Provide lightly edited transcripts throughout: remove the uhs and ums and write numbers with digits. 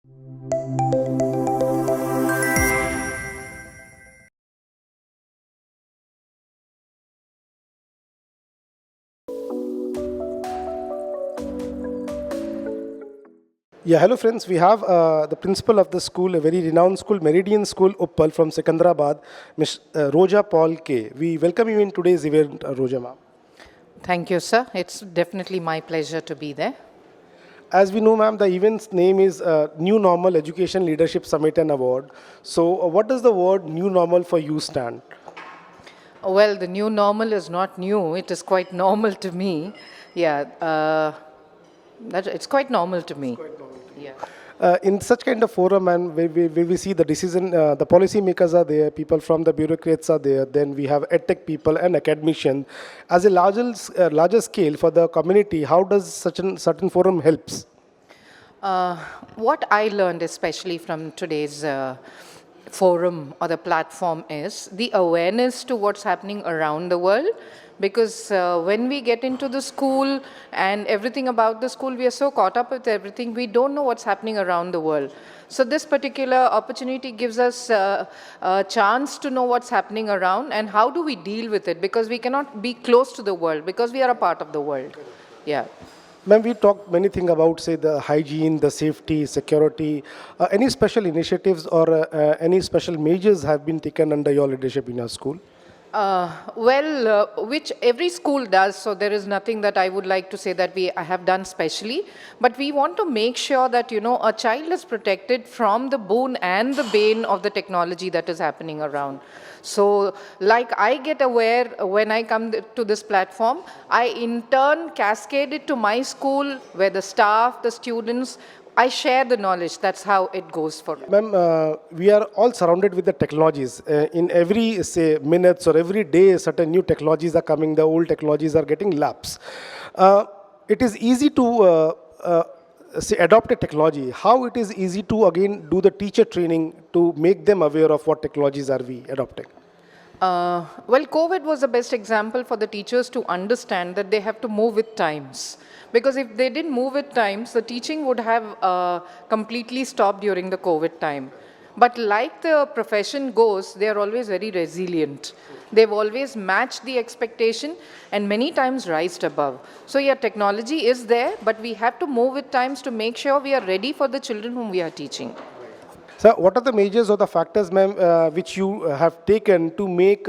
Yeah, hello friends. We have the principal of the school, a very renowned school, Meridian School, Uppal from Secunderabad, Ms. Roja Paul K. We welcome you in today's event, Roja ma'am. Thank you, sir. It's definitely my pleasure to be there. As we know, ma'am, the event's name is New Normal Education Leadership Summit and Award. So, what does the word new normal for you stand? Well, the new normal is not new. It is quite normal to me. Yeah, it's quite normal to me. Yeah. In such kind of forum, and where we see the decision, the policy makers are there, people from the bureaucrats are there, then we have edtech people and academicians. As a larger scale for the community, how does such a certain forum helps? What I learned, especially from today's forum or the platform, is the awareness to what's happening around the world. Because when we get into the school and everything about the school, we are so caught up with everything, we don't know what's happening around the world. So this particular opportunity gives us a chance to know what's happening around and how do we deal with it, because we cannot be close to the world because we are a part of the world. Yeah. Ma'am, we talked many things about, say, the hygiene, the safety, security. Any special initiatives or any special measures have been taken under your leadership in your school? Which every school does, so there is nothing that I would like to say that I have done specially, but we want to make sure that, a child is protected from the boon and the bane of the technology that is happening around. So, like I get aware when I come to this platform, I in turn cascade it to my school where the staff, the students, I share the knowledge. That's how it goes for me. Ma'am, we are all surrounded with the technologies. In every, say, minutes or every day, certain new technologies are coming, the old technologies are getting lapse. It is easy to say, adopt a technology. How it is easy to, again, do the teacher training to make them aware of what technologies are we adopting? COVID was the best example for the teachers to understand that they have to move with times. Because if they didn't move with times, the teaching would have completely stopped during the COVID time. But like the profession goes, they are always very resilient. They've always matched the expectation and many times rised above. So yeah, technology is there, but we have to move with times to make sure we are ready for the children whom we are teaching. So what are the measures or the factors, ma'am, which you have taken to make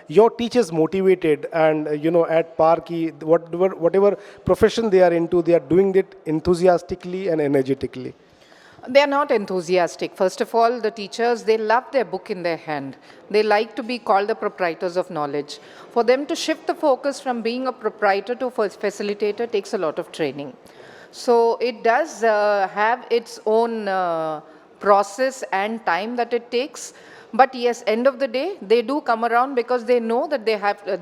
your teachers motivated and, at par ki, whatever profession they are into, they are doing it enthusiastically and energetically? They are not enthusiastic. First of all, the teachers, they love their book in their hand. They like to be called the proprietors of knowledge. For them to shift the focus from being a proprietor to a facilitator takes a lot of training. So it does have its own process and time that it takes. But yes, end of the day, they do come around because they know that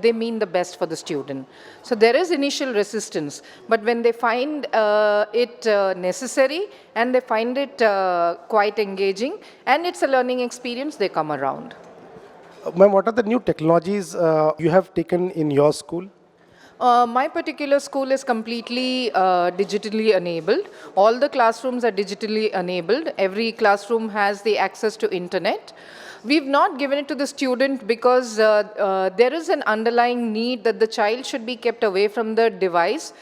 they mean the best for the student. So there is initial resistance, but when they find it necessary and they find it quite engaging and it's a learning experience, they come around. Ma'am, what are the new technologies you have taken in your school? My particular school is completely digitally enabled. All the classrooms are digitally enabled. Every classroom has the access to internet. We've not given it to the student because there is an underlying need that the child should be kept away from the device.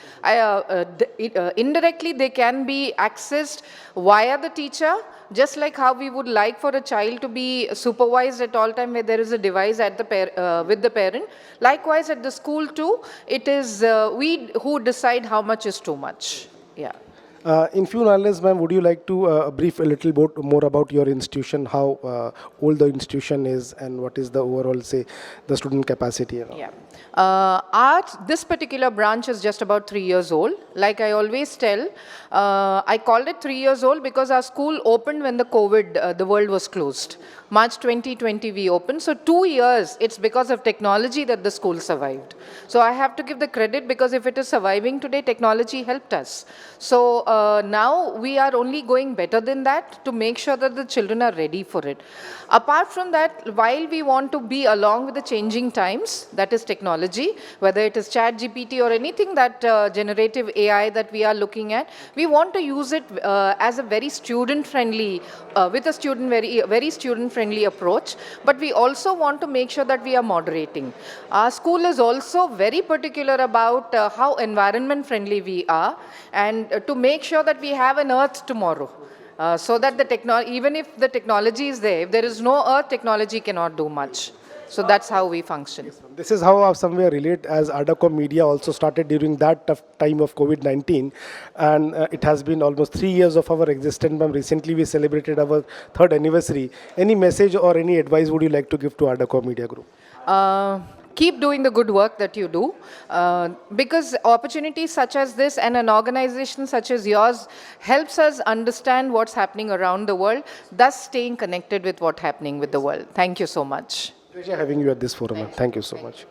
Indirectly, they can be accessed via the teacher, just like how we would like for a child to be supervised at all time where there is a device at with the parent. Likewise, at the school too, it is we who decide how much is too much. Yeah. In few lines, ma'am, would you like to brief a little bit more about your institution, how old the institution is, and what is the overall, say, the student capacity? Yeah. This particular branch is just about 3 years old. Like I always tell, I called it 3 years old because our school opened when the world was closed. March 2020 we opened. So 2 years, it's because of technology that the school survived. So I have to give the credit because if it is surviving today, technology helped us. So now we are only going better than that to make sure that the children are ready for it. Apart from that, while we want to be along with the changing times, that is technology, technology, whether it is ChatGPT or anything that generative AI that we are looking at. We want to use it as a very student-friendly, with a very student-friendly approach, but we also want to make sure that we are moderating. Our school is also very particular about how environment-friendly we are, and to make sure that we have an earth tomorrow. So that even if the technology is there, if there is no earth, technology cannot do much. So that's how we function. This is how I somewhere relate, as ArdorComm Media also started during that tough time of COVID-19, and it has been almost 3 years of our existence. Ma'am, recently we celebrated our 3rd anniversary. Any message or any advice would you like to give to ArdorComm Media Group? Keep doing the good work that you do, because opportunities such as this and an organization such as yours helps us understand what's happening around the world, thus staying connected with what's happening with the world. Thank you so much. Pleasure having you at this forum, ma'am. Thank you so much.